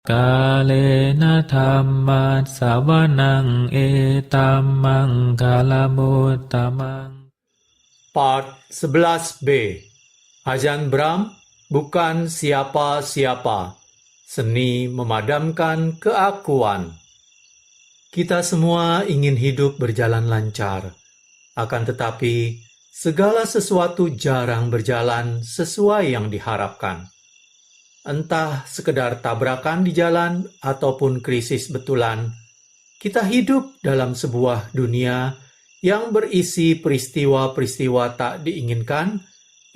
Kalena dhammat sawanang etamang kalamutamang. Part 11b. Ajahn Brahm bukan siapa-siapa. Seni memadamkan keakuan. Kita semua ingin hidup berjalan lancar. Akan tetapi, segala sesuatu jarang berjalan sesuai yang diharapkan. Entah sekedar tabrakan di jalan ataupun krisis betulan, kita hidup dalam sebuah dunia yang berisi peristiwa-peristiwa tak diinginkan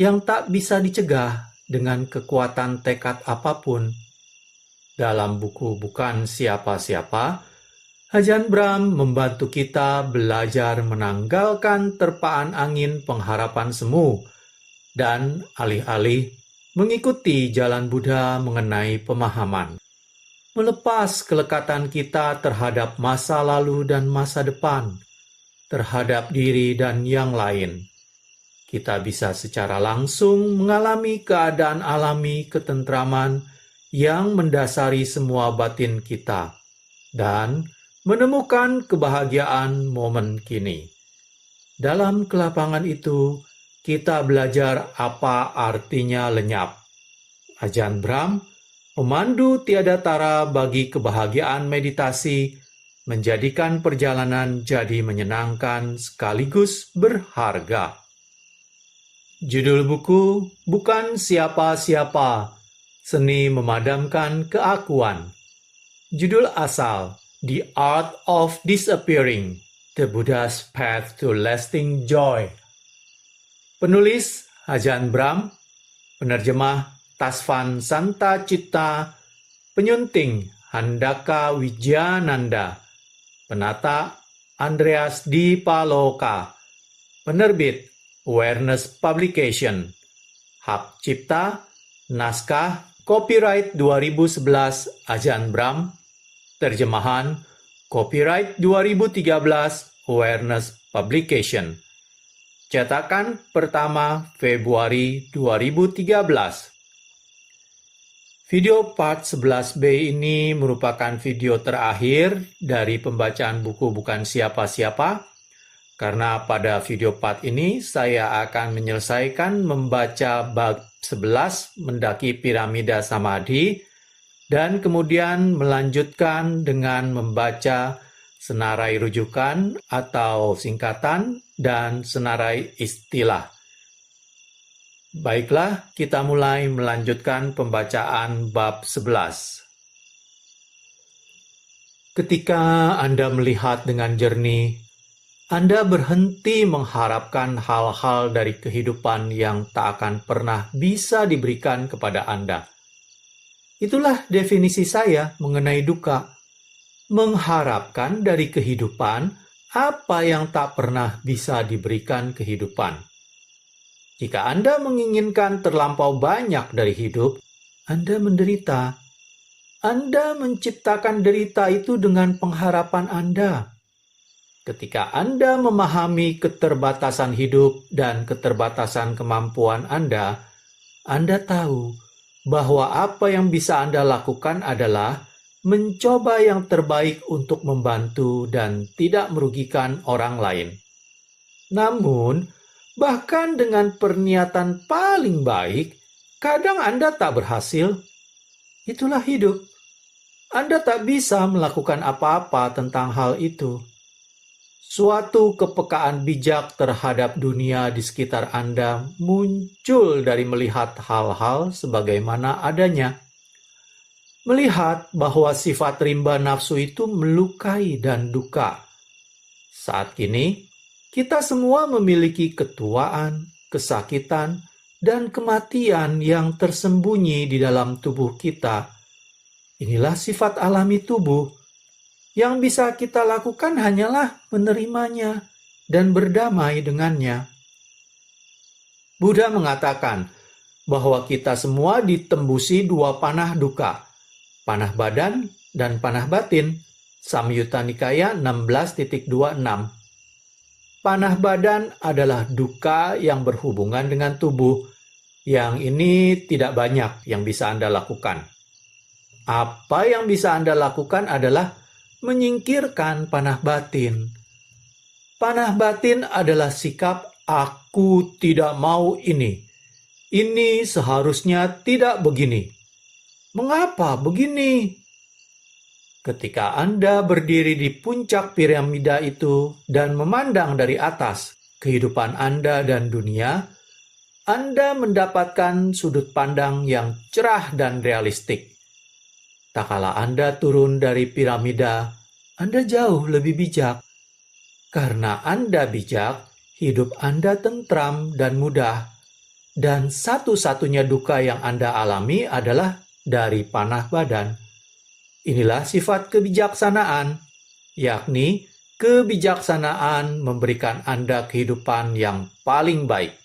yang tak bisa dicegah dengan kekuatan tekad apapun. Dalam buku Bukan Siapa-Siapa, Ajahn Brahm membantu kita belajar menanggalkan terpaan angin pengharapan semu dan alih-alih mengikuti jalan Buddha mengenai pemahaman. Melepas kelekatan kita terhadap masa lalu dan masa depan, terhadap diri dan yang lain. Kita bisa secara langsung mengalami keadaan alami ketentraman yang mendasari semua batin kita, dan menemukan kebahagiaan momen kini. Dalam kelapangan itu, kita belajar apa artinya lenyap. Ajahn Brahm, pemandu tiada tara bagi kebahagiaan meditasi, menjadikan perjalanan jadi menyenangkan sekaligus berharga. Judul buku Bukan Siapa-Siapa, Seni Memadamkan Keakuan. Judul asal The Art of Disappearing, The Buddha's Path to Lasting Joy. Penulis Ajahn Brahm, penerjemah Tasvan Santa Citta, penyunting Handaka Wijayananda, penata Andreas Dipaloka, penerbit Awareness Publication, hak cipta, naskah, copyright 2011 Ajahn Brahm, terjemahan, copyright 2013 Awareness Publication. Cetakan pertama Februari 2013. Video part 11b ini merupakan video terakhir dari pembacaan buku Bukan Siapa-Siapa, karena pada video part ini saya akan menyelesaikan membaca bab 11 mendaki piramida samadhi, dan kemudian melanjutkan dengan membaca senarai rujukan atau singkatan dan senarai istilah. Baiklah, kita mulai melanjutkan pembacaan bab 11. Ketika Anda melihat dengan jernih, Anda berhenti mengharapkan hal-hal dari kehidupan yang tak akan pernah bisa diberikan kepada Anda. Itulah definisi saya mengenai duka. Mengharapkan dari kehidupan apa yang tak pernah bisa diberikan kehidupan. Jika Anda menginginkan terlampau banyak dari hidup, Anda menderita. Anda menciptakan derita itu dengan pengharapan Anda. Ketika Anda memahami keterbatasan hidup dan keterbatasan kemampuan Anda tahu bahwa apa yang bisa Anda lakukan adalah mencoba yang terbaik untuk membantu dan tidak merugikan orang lain. Namun, bahkan dengan perniatan paling baik, kadang Anda tak berhasil. Itulah hidup. Anda tak bisa melakukan apa-apa tentang hal itu. Suatu kepekaan bijak terhadap dunia di sekitar Anda muncul dari melihat hal-hal sebagaimana adanya. Melihat bahwa sifat rimba nafsu itu melukai dan duka. Saat kini, kita semua memiliki ketuaan, kesakitan, dan kematian yang tersembunyi di dalam tubuh kita. Inilah sifat alami tubuh. Yang bisa kita lakukan hanyalah menerimanya dan berdamai dengannya. Buddha mengatakan bahwa kita semua ditembusi dua panah duka, panah badan dan panah batin, Samyutta Nikaya 16.26. Panah badan adalah duka yang berhubungan dengan tubuh. Yang ini tidak banyak yang bisa Anda lakukan. Apa yang bisa Anda lakukan adalah menyingkirkan panah batin. Panah batin adalah sikap aku tidak mau ini. Ini seharusnya tidak begini. Mengapa begini? Ketika Anda berdiri di puncak piramida itu dan memandang dari atas kehidupan Anda dan dunia, Anda mendapatkan sudut pandang yang cerah dan realistik. Tak kala Anda turun dari piramida, Anda jauh lebih bijak. Karena Anda bijak, hidup Anda tentram dan mudah. Dan satu-satunya duka yang Anda alami adalah dari panah badan. Inilah sifat kebijaksanaan, yakni kebijaksanaan memberikan Anda kehidupan yang paling baik.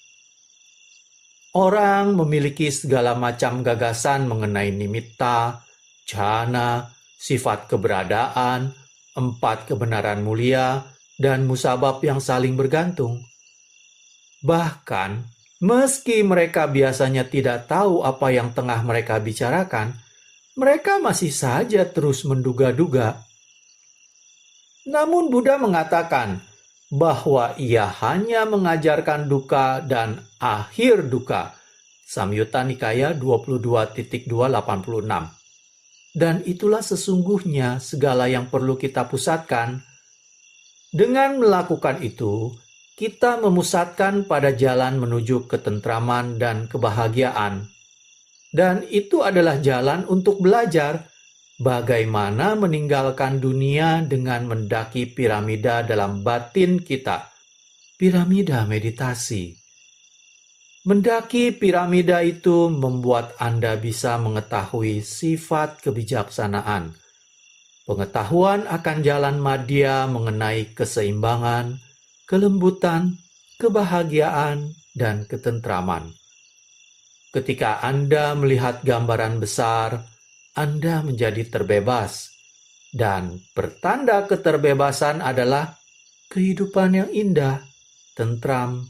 Orang memiliki segala macam gagasan mengenai nimitta, jhana, sifat keberadaan, 4 kebenaran mulia, dan musabab yang saling bergantung. Bahkan, meski mereka biasanya tidak tahu apa yang tengah mereka bicarakan, mereka masih saja terus menduga-duga. Namun Buddha mengatakan bahwa ia hanya mengajarkan duka dan akhir duka. Samyutta Nikaya 22.286. Dan itulah sesungguhnya segala yang perlu kita pusatkan. Dengan melakukan itu, kita memusatkan pada jalan menuju ketentraman dan kebahagiaan. Dan itu adalah jalan untuk belajar bagaimana meninggalkan dunia dengan mendaki piramida dalam batin kita. Piramida meditasi. Mendaki piramida itu membuat Anda bisa mengetahui sifat kebijaksanaan. Pengetahuan akan jalan madya mengenai keseimbangan, kelembutan, kebahagiaan, dan ketentraman. Ketika Anda melihat gambaran besar, Anda menjadi terbebas. Dan pertanda keterbebasan adalah kehidupan yang indah, tentram.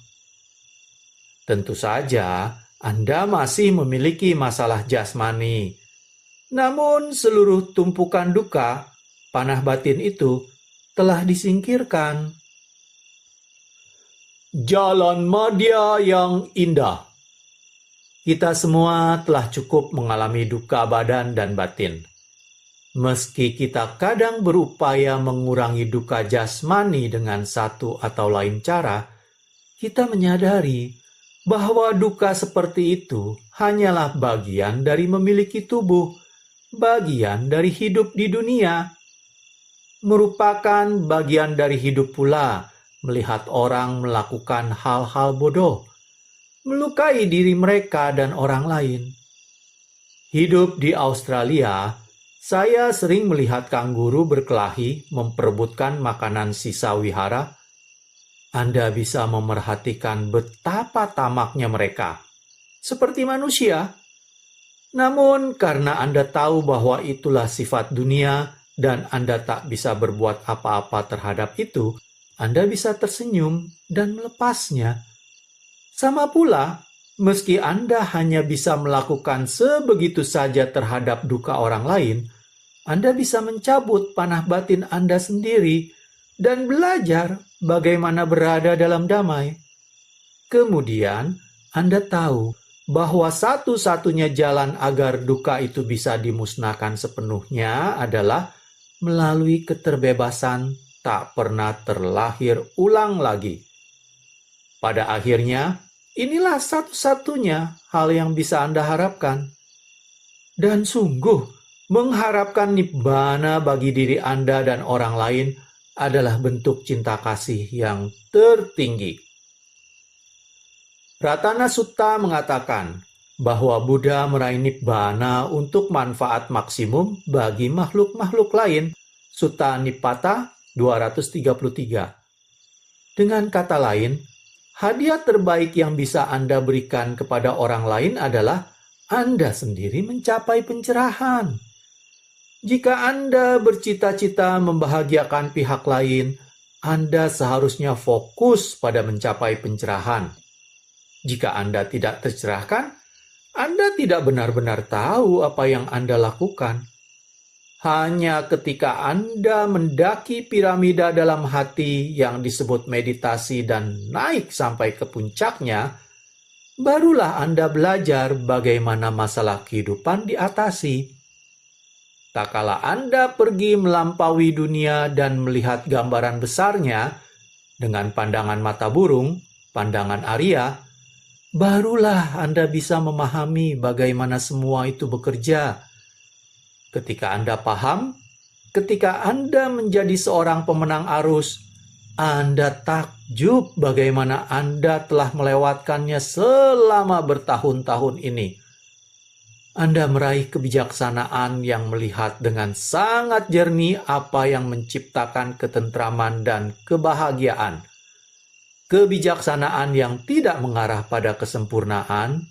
Tentu saja, Anda masih memiliki masalah jasmani. Namun seluruh tumpukan duka, panah batin itu telah disingkirkan. Jalan madya yang indah. Kita semua telah cukup mengalami duka badan dan batin. Meski kita kadang berupaya mengurangi duka jasmani dengan satu atau lain cara, kita menyadari bahwa duka seperti itu hanyalah bagian dari memiliki tubuh, bagian dari hidup di dunia. Merupakan bagian dari hidup pula melihat orang melakukan hal-hal bodoh, melukai diri mereka dan orang lain. Hidup di Australia, saya sering melihat kanguru berkelahi memperebutkan makanan sisa wihara. Anda bisa memerhatikan betapa tamaknya mereka, seperti manusia. Namun karena Anda tahu bahwa itulah sifat dunia dan Anda tak bisa berbuat apa-apa terhadap itu, Anda bisa tersenyum dan melepasnya. Sama pula, meski Anda hanya bisa melakukan sebegitu saja terhadap duka orang lain, Anda bisa mencabut panah batin Anda sendiri dan belajar bagaimana berada dalam damai. Kemudian, Anda tahu bahwa satu-satunya jalan agar duka itu bisa dimusnahkan sepenuhnya adalah melalui keterbebasan tak pernah terlahir ulang lagi. Pada akhirnya, inilah satu-satunya hal yang bisa Anda harapkan. Dan sungguh, mengharapkan nibbana bagi diri Anda dan orang lain adalah bentuk cinta kasih yang tertinggi. Ratana Sutta mengatakan bahwa Buddha meraih nibbana untuk manfaat maksimum bagi makhluk-makhluk lain. Sutta Nipata 233. Dengan kata lain, hadiah terbaik yang bisa Anda berikan kepada orang lain adalah Anda sendiri mencapai pencerahan. Jika Anda bercita-cita membahagiakan pihak lain, Anda seharusnya fokus pada mencapai pencerahan. Jika Anda tidak tercerahkan, Anda tidak benar-benar tahu apa yang Anda lakukan. Hanya ketika Anda mendaki piramida dalam hati yang disebut meditasi dan naik sampai ke puncaknya, barulah Anda belajar bagaimana masalah kehidupan diatasi. Tak kala Anda pergi melampaui dunia dan melihat gambaran besarnya dengan pandangan mata burung, pandangan Arya, barulah Anda bisa memahami bagaimana semua itu bekerja. Ketika Anda paham, ketika Anda menjadi seorang pemenang arus, Anda takjub bagaimana Anda telah melewatkannya selama bertahun-tahun ini. Anda meraih kebijaksanaan yang melihat dengan sangat jernih apa yang menciptakan ketentraman dan kebahagiaan. Kebijaksanaan yang tidak mengarah pada kesempurnaan,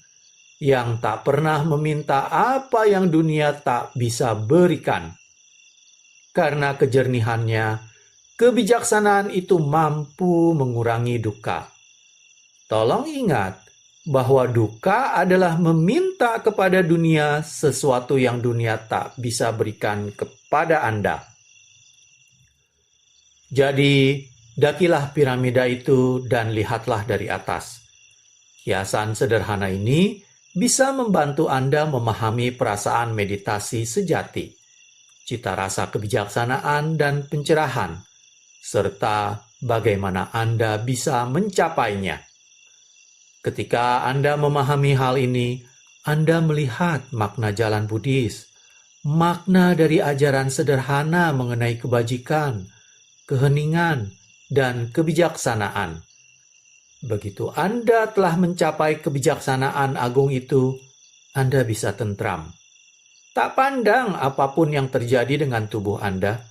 yang tak pernah meminta apa yang dunia tak bisa berikan. Karena kejernihannya, kebijaksanaan itu mampu mengurangi duka. Tolong ingat bahwa duka adalah meminta kepada dunia sesuatu yang dunia tak bisa berikan kepada Anda. Jadi, dakilah piramida itu dan lihatlah dari atas. Hiasan sederhana ini bisa membantu Anda memahami perasaan meditasi sejati, cita rasa kebijaksanaan dan pencerahan, serta bagaimana Anda bisa mencapainya. Ketika Anda memahami hal ini, Anda melihat makna jalan Buddhis, makna dari ajaran sederhana mengenai kebajikan, keheningan, dan kebijaksanaan. Begitu Anda telah mencapai kebijaksanaan agung itu, Anda bisa tentram. Tak pandang apapun yang terjadi dengan tubuh Anda.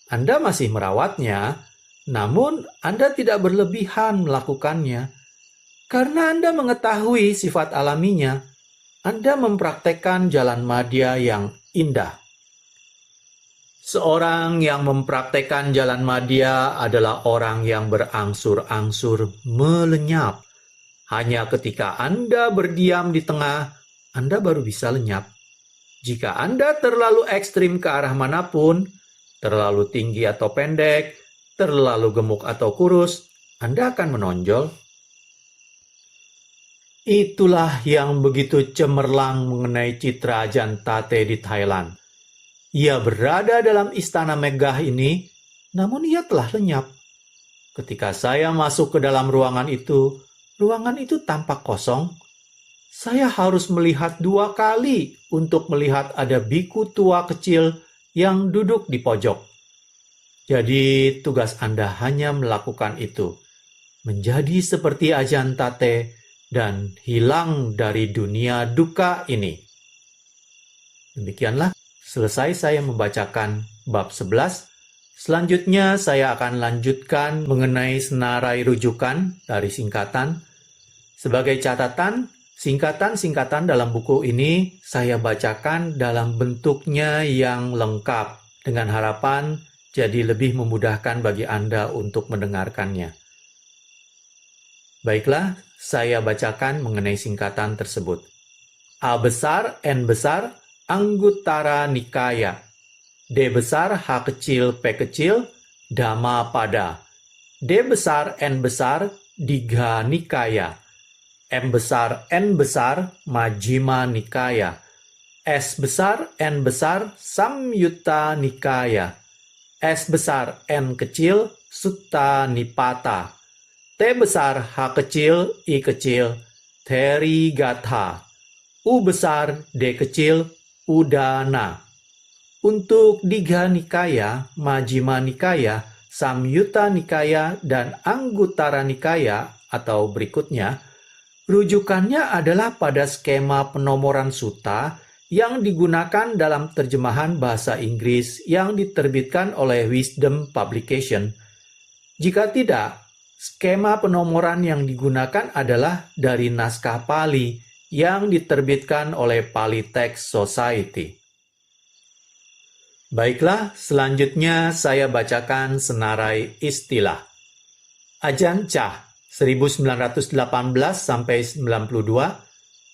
Anda masih merawatnya, namun Anda tidak berlebihan melakukannya. Karena Anda mengetahui sifat alaminya, Anda mempraktekkan jalan madya yang indah. Seorang yang mempraktekkan jalan madya adalah orang yang berangsur-angsur melenyap. Hanya ketika Anda berdiam di tengah, Anda baru bisa lenyap. Jika Anda terlalu ekstrim ke arah manapun, terlalu tinggi atau pendek, terlalu gemuk atau kurus, Anda akan menonjol. Itulah yang begitu cemerlang mengenai citra Ajahn Tate di Thailand. Ia berada dalam istana megah ini, namun ia telah lenyap. Ketika saya masuk ke dalam ruangan itu tampak kosong. Saya harus melihat 2 kali untuk melihat ada biku tua kecil yang duduk di pojok. Jadi tugas Anda hanya melakukan itu, menjadi seperti Ajahn Tate dan hilang dari dunia duka ini. Demikianlah. Selesai saya membacakan bab 11, selanjutnya saya akan lanjutkan mengenai senarai rujukan dari singkatan. Sebagai catatan, singkatan-singkatan dalam buku ini saya bacakan dalam bentuknya yang lengkap, dengan harapan jadi lebih memudahkan bagi Anda untuk mendengarkannya. Baiklah, saya bacakan mengenai singkatan tersebut. A besar, N besar, Anguttara Nikaya. D besar, H kecil, P kecil, Dhammapada. D besar, N besar, Digha Nikaya. M besar, N besar, Majjhima Nikaya. S besar, N besar, Samyutta Nikaya. S besar, N kecil, Sutta Nipata. T besar, H kecil, I kecil, Therigatha. U besar, D kecil, Udana. Untuk Digha Nikaya, Majjhima Nikaya, Samyutta Nikaya, dan Anguttara Nikaya atau berikutnya, rujukannya adalah pada skema penomoran sutta yang digunakan dalam terjemahan bahasa Inggris yang diterbitkan oleh Wisdom Publication. Jika tidak, skema penomoran yang digunakan adalah dari naskah Pali yang diterbitkan oleh Pali Text Society. Baiklah, selanjutnya saya bacakan senarai istilah. Ajahn Chah, 1918-92,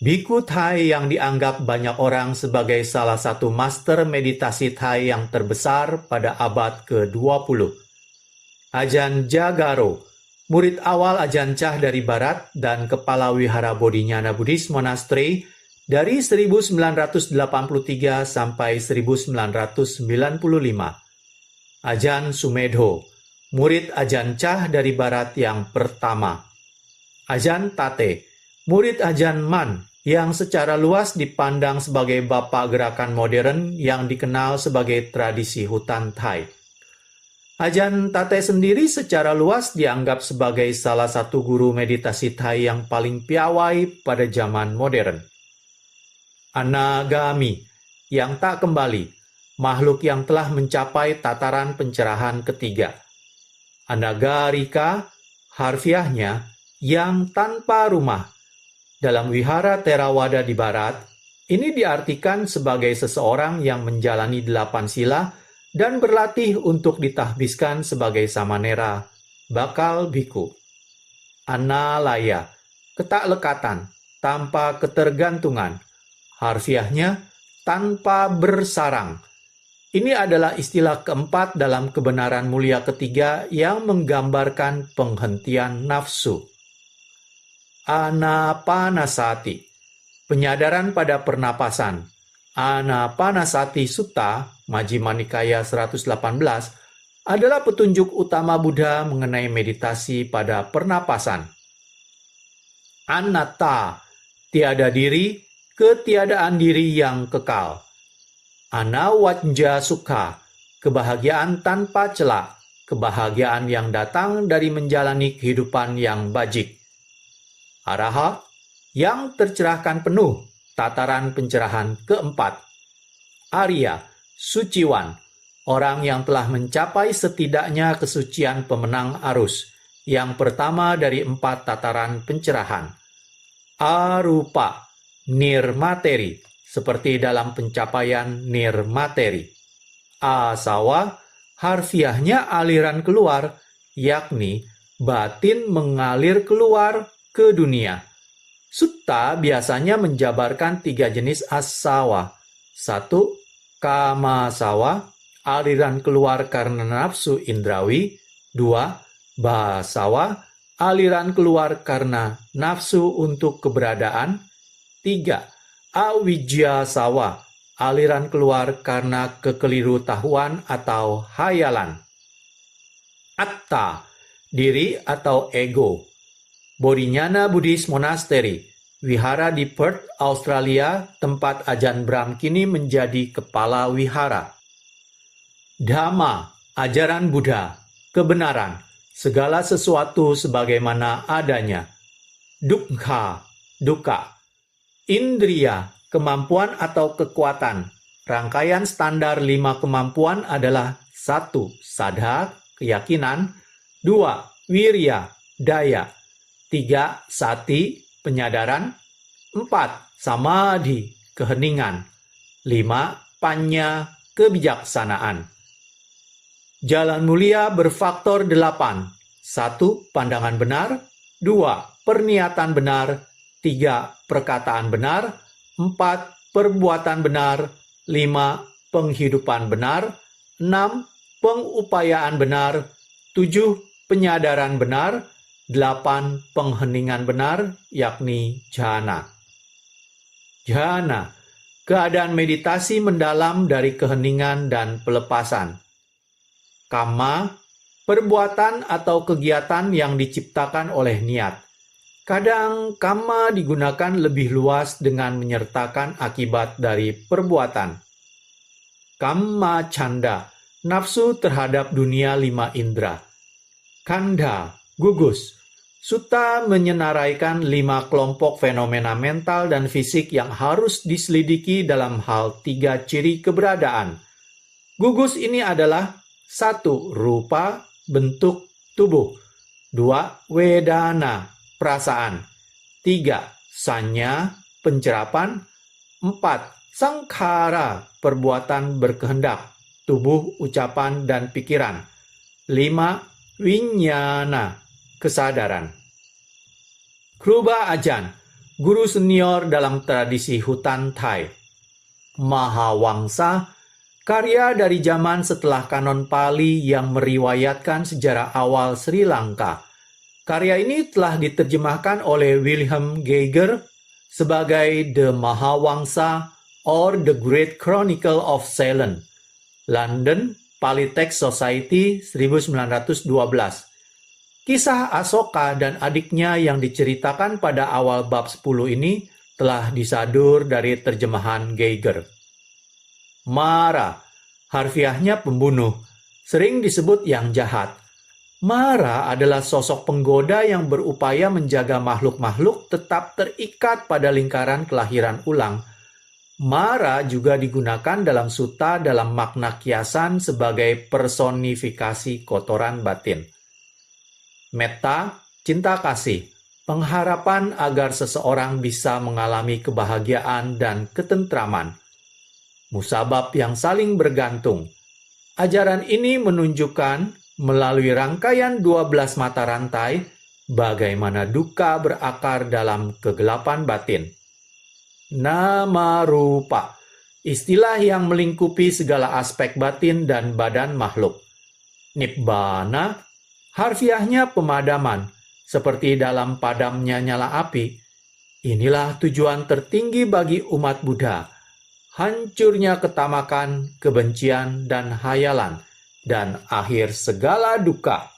Biku Thai yang dianggap banyak orang sebagai salah satu master meditasi Thai yang terbesar pada abad ke-20. Ajahn Jagaro, murid awal Ajahn Chah dari Barat dan kepala wihara Bodhinyana Buddhist Monastery dari 1983 sampai 1995. Ajahn Sumedho, murid Ajahn Chah dari Barat yang pertama. Ajahn Tate, murid Ajahn Man yang secara luas dipandang sebagai bapak gerakan modern yang dikenal sebagai tradisi hutan Thai. Ajahn Tate sendiri secara luas dianggap sebagai salah satu guru meditasi Thai yang paling piawai pada zaman modern. Anagami, yang tak kembali, makhluk yang telah mencapai tataran pencerahan ketiga. Anagarika, harfiahnya, yang tanpa rumah. Dalam wihara Theravada di Barat, ini diartikan sebagai seseorang yang menjalani 8 sila dan berlatih untuk ditahbiskan sebagai samanera, bakal biku. Analaya, ketaklekatan, tanpa ketergantungan. Harfiahnya, tanpa bersarang. Ini adalah istilah keempat dalam kebenaran mulia ketiga yang menggambarkan penghentian nafsu. Anapanasati, penyadaran pada pernapasan. Anapanasati Sutta, Majjhima Nikaya 118, adalah petunjuk utama Buddha mengenai meditasi pada pernapasan. Anatta, tiada diri, ketiadaan diri yang kekal. Anawajja Sukha, kebahagiaan tanpa celak, kebahagiaan yang datang dari menjalani kehidupan yang bajik. Araha, yang tercerahkan penuh, tataran pencerahan keempat. Arya, suciwan, orang yang telah mencapai setidaknya kesucian pemenang arus, yang pertama dari 4 tataran pencerahan. Arupa, nirmateri, seperti dalam pencapaian nirmateri. Asawa, harfiahnya aliran keluar, yakni batin mengalir keluar ke dunia. Sutta biasanya menjabarkan 3 jenis asawa. 1. Kamasawa, aliran keluar karena nafsu indrawi. 2. Basawa, aliran keluar karena nafsu untuk keberadaan. 3. Awijjasawa, aliran keluar karena kekeliru-tahuan atau hayalan. Atta, diri atau ego. Bodhinyana Buddhist Monastery, wihara di Perth, Australia, tempat Ajahn Brahm kini menjadi kepala wihara. Dhamma, ajaran Buddha, kebenaran, segala sesuatu sebagaimana adanya. Dukkha, dukkha. Indriya, kemampuan atau kekuatan. Rangkaian standar 5 kemampuan adalah 1. Saddha, keyakinan. 2. Wirya, daya. 3. Sati, penyadaran. 4. Samadhi, keheningan. 5. Panya, kebijaksanaan. Jalan mulia berfaktor 8. 1. Pandangan benar. 2. Perniatan benar. 3. Perkataan benar. 4. Perbuatan benar. 5. Penghidupan benar. 6. Pengupayaan benar. 7. Penyadaran benar. 8. Pengheningan benar, yakni jhana. Jhana, keadaan meditasi mendalam dari keheningan dan pelepasan. Kamma, perbuatan atau kegiatan yang diciptakan oleh niat. Kadang kamma digunakan lebih luas dengan menyertakan akibat dari perbuatan. Kamma canda, nafsu terhadap dunia 5 indera. Khandha, gugus. Sutta menyenaraikan 5 kelompok fenomena mental dan fisik yang harus diselidiki dalam hal 3 ciri keberadaan. Gugus ini adalah 1. Rupa, bentuk tubuh. 2. Wedana, perasaan. 3. Sanya, pencerapan. 4. Sangkhara, perbuatan berkehendak, tubuh, ucapan, dan pikiran. 5. Winyana, kesadaran. Kruba Ajahn, guru senior dalam tradisi hutan Thai. Mahawangsa, karya dari zaman setelah kanon Pali yang meriwayatkan sejarah awal Sri Lanka. Karya ini telah diterjemahkan oleh Wilhelm Geiger sebagai The Mahawangsa or The Great Chronicle of Ceylon, London, Pali Text Society 1912. Kisah Asoka dan adiknya yang diceritakan pada awal bab 10 ini telah disadur dari terjemahan Geiger. Mara, harfiahnya pembunuh, sering disebut yang jahat. Mara adalah sosok penggoda yang berupaya menjaga makhluk-makhluk tetap terikat pada lingkaran kelahiran ulang. Mara juga digunakan dalam sutta dalam makna kiasan sebagai personifikasi kotoran batin. Metta, cinta kasih, pengharapan agar seseorang bisa mengalami kebahagiaan dan ketentraman. Musabab yang saling bergantung. Ajaran ini menunjukkan melalui rangkaian 12 mata rantai bagaimana duka berakar dalam kegelapan batin. Nama rupa, istilah yang melingkupi segala aspek batin dan badan makhluk. Nibbana, harfiahnya pemadaman, seperti dalam padamnya nyala api. Inilah tujuan tertinggi bagi umat Buddha, hancurnya ketamakan, kebencian, dan hayalan, dan akhir segala duka.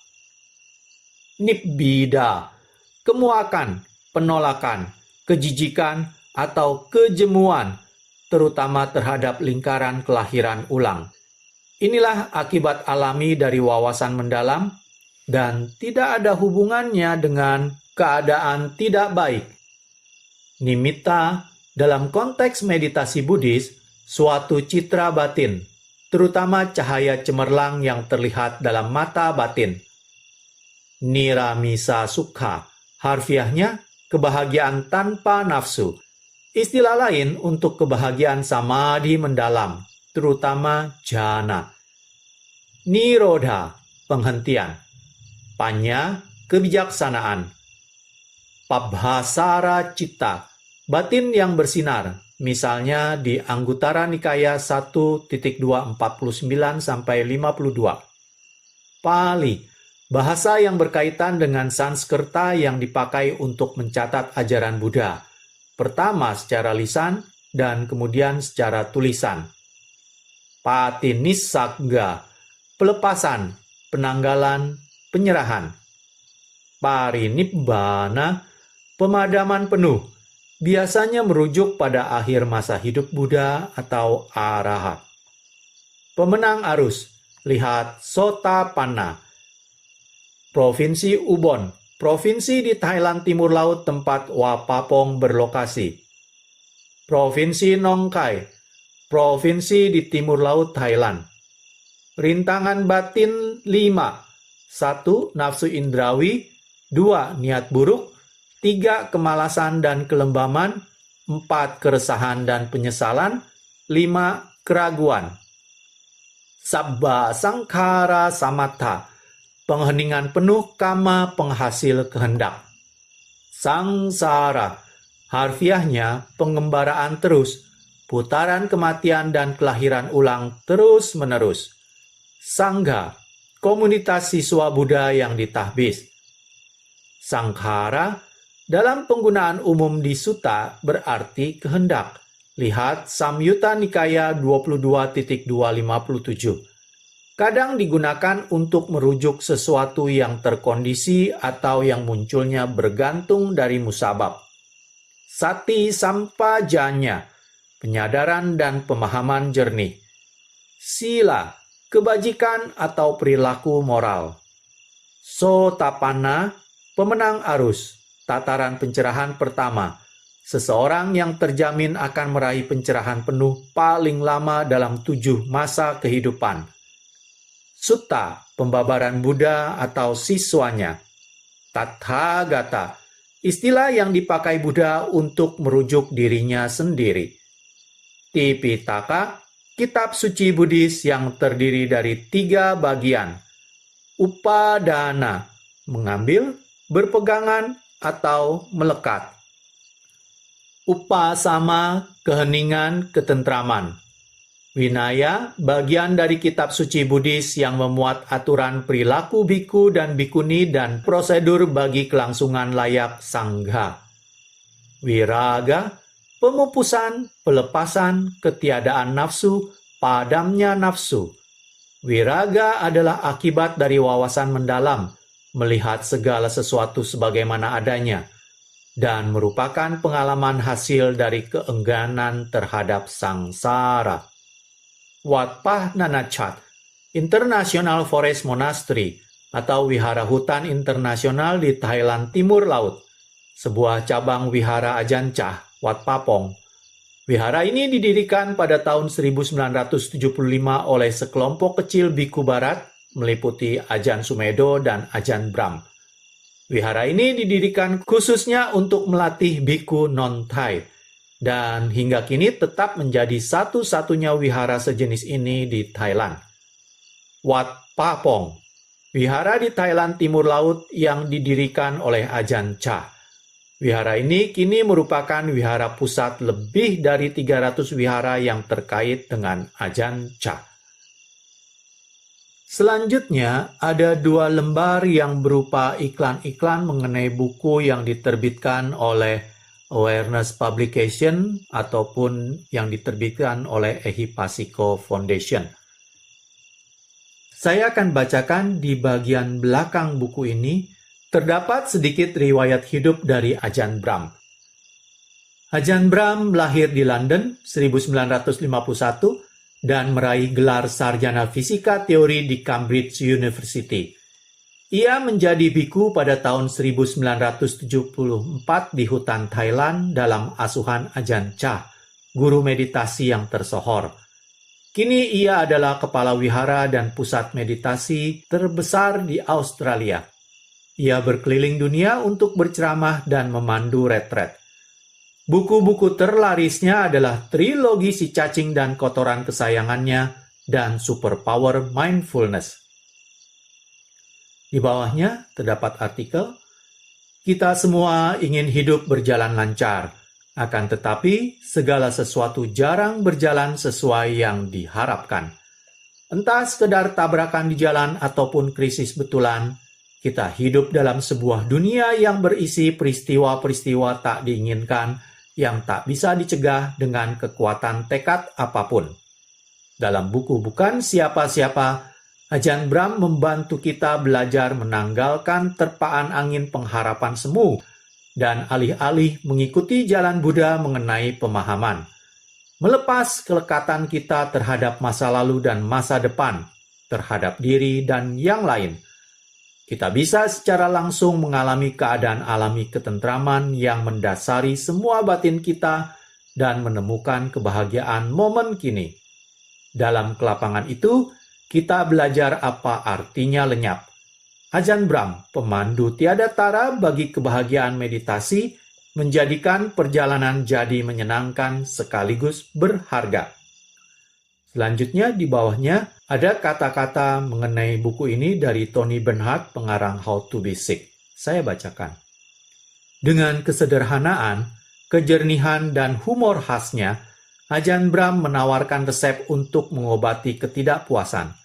Nibbida, kemuakan, penolakan, kejijikan, atau kejemuan, terutama terhadap lingkaran kelahiran ulang. Inilah akibat alami dari wawasan mendalam dan tidak ada hubungannya dengan keadaan tidak baik. Nimitta, dalam konteks meditasi Buddhis, suatu citra batin, terutama cahaya cemerlang yang terlihat dalam mata batin. Niramisa sukha, harfiahnya kebahagiaan tanpa nafsu. Istilah lain untuk kebahagiaan samadhi mendalam, terutama jhana. Nirodha, penghentian. Panya, kebijaksanaan. Pabhasara citta, batin yang bersinar, misalnya di Anguttara Nikaya 1.249-52. Pali, bahasa yang berkaitan dengan Sanskerta yang dipakai untuk mencatat ajaran Buddha. Pertama secara lisan dan kemudian secara tulisan. Patinisagga, pelepasan, penanggalan, penyerahan. Parinibbana, pemadaman penuh, biasanya merujuk pada akhir masa hidup Buddha atau arahat. Pemenang arus, lihat Sotapanna. Provinsi Ubon, provinsi di Thailand Timur Laut tempat Wat Papong berlokasi. Provinsi Nong Khai, provinsi di Timur Laut Thailand. Rintangan batin 5. 1. Nafsu indrawi. 2. Niat buruk. 3. Kemalasan dan kelembaman. 4. Keresahan dan penyesalan. 5. Keraguan. Sabba sangkara samatha, pengheningan penuh kama penghasil kehendak. Sangsara, harfiahnya pengembaraan terus, putaran kematian dan kelahiran ulang terus-menerus. Sangha, komunitas siswa Buddha yang ditahbis. Sangkhara, dalam penggunaan umum di sutta berarti kehendak. Lihat Samyutta Nikaya 22.257. Kadang digunakan untuk merujuk sesuatu yang terkondisi atau yang munculnya bergantung dari musabab. Sati sampajanya, penyadaran dan pemahaman jernih. Sila, kebajikan atau perilaku moral. Sotapanna, pemenang arus, tataran pencerahan pertama. Seseorang yang terjamin akan meraih pencerahan penuh paling lama dalam 7 masa kehidupan. Sutta, pembabaran Buddha atau siswanya. Tathagata, istilah yang dipakai Buddha untuk merujuk dirinya sendiri. Tipitaka, kitab suci Buddhis yang terdiri dari 3 bagian. Upadana, mengambil, berpegangan, atau melekat. upasama, keheningan, ketentraman. Vinaya, bagian dari kitab suci Buddhis yang memuat aturan perilaku biku dan bikuni dan prosedur bagi kelangsungan layak sangha. Viraga, pemupusan, pelepasan, ketiadaan nafsu, padamnya nafsu. Viraga adalah akibat dari wawasan mendalam, melihat segala sesuatu sebagaimana adanya, dan merupakan pengalaman hasil dari keengganan terhadap sangsara. Wat Pah Nanachat, International Forest Monastery, atau Wihara Hutan Internasional di Thailand Timur Laut, sebuah cabang wihara Ajahn Chah, Wat Papong. Wihara ini didirikan pada tahun 1975 oleh sekelompok kecil biku barat, meliputi Ajahn Sumedho dan Ajahn Brahm. Wihara ini didirikan khususnya untuk melatih biku non-Thai, dan hingga kini tetap menjadi satu-satunya wihara sejenis ini di Thailand. Wat Papong, wihara di Thailand Timur Laut yang didirikan oleh Ajahn Chah. Wihara ini kini merupakan wihara pusat lebih dari 300 wihara yang terkait dengan Ajahn Chah. Selanjutnya, ada 2 lembar yang berupa iklan-iklan mengenai buku yang diterbitkan oleh Awareness Publication ataupun yang diterbitkan oleh Ehipasiko Foundation. Saya akan bacakan di bagian belakang buku ini, terdapat sedikit riwayat hidup dari Ajahn Brahm. Ajahn Brahm lahir di London 1951 dan meraih gelar sarjana fisika teori di Cambridge University. Ia menjadi biku pada tahun 1974 di hutan Thailand dalam asuhan Ajahn Chah, guru meditasi yang tersohor. Kini ia adalah kepala wihara dan pusat meditasi terbesar di Australia. Ia berkeliling dunia untuk berceramah dan memandu retret. Buku-buku terlarisnya adalah trilogi Si Cacing dan Kotoran Kesayangannya dan Superpower Mindfulness. Di bawahnya terdapat artikel, kita semua ingin hidup berjalan lancar, akan tetapi segala sesuatu jarang berjalan sesuai yang diharapkan. Entah sekedar tabrakan di jalan ataupun krisis betulan, kita hidup dalam sebuah dunia yang berisi peristiwa-peristiwa tak diinginkan yang tak bisa dicegah dengan kekuatan tekad apapun. Dalam buku Bukan Siapa-Siapa, Ajahn Brahm membantu kita belajar menanggalkan terpaan angin pengharapan semu dan alih-alih mengikuti jalan Buddha mengenai pemahaman. Melepas kelekatan kita terhadap masa lalu dan masa depan, terhadap diri dan yang lain. Kita bisa secara langsung mengalami keadaan alami ketentraman yang mendasari semua batin kita dan menemukan kebahagiaan momen kini. Dalam kelapangan itu, kita belajar apa artinya lenyap. Ajahn Brahm, pemandu tiada tara bagi kebahagiaan meditasi, menjadikan perjalanan jadi menyenangkan sekaligus berharga. Selanjutnya di bawahnya ada kata-kata mengenai buku ini dari Tony Bernhard, pengarang How to Be Sick. Saya bacakan. Dengan kesederhanaan, kejernihan, dan humor khasnya, Ajahn Brahm menawarkan resep untuk mengobati ketidakpuasan.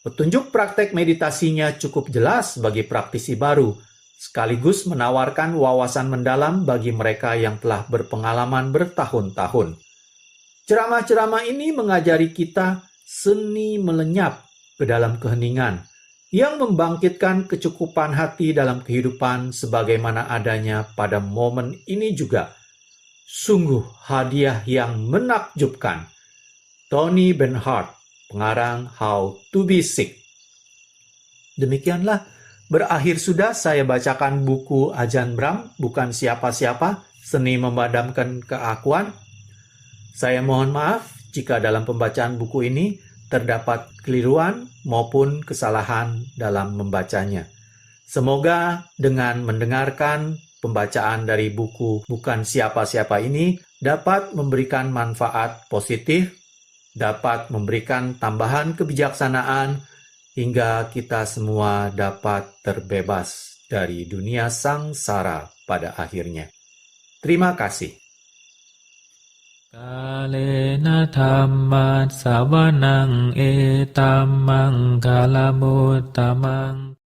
Petunjuk praktek meditasinya cukup jelas bagi praktisi baru, sekaligus menawarkan wawasan mendalam bagi mereka yang telah berpengalaman bertahun-tahun. Ceramah-ceramah ini mengajari kita seni melenyap ke dalam keheningan, yang membangkitkan kecukupan hati dalam kehidupan sebagaimana adanya pada momen ini juga. Sungguh hadiah yang menakjubkan. Tony Bernhard, pengarang How to Be Sick. Demikianlah, berakhir sudah saya bacakan buku Ajahn Brahm, Bukan Siapa-Siapa, Seni Memadamkan Keakuan. Saya mohon maaf jika dalam pembacaan buku ini terdapat keliruan maupun kesalahan dalam membacanya. Semoga dengan mendengarkan pembacaan dari buku Bukan Siapa-Siapa ini dapat memberikan manfaat positif, dapat memberikan tambahan kebijaksanaan, hingga kita semua dapat terbebas dari dunia sangsara pada akhirnya. Terima kasih. กาเลนะธัมมัสสวนังเอตัมมังคลมุตตมัง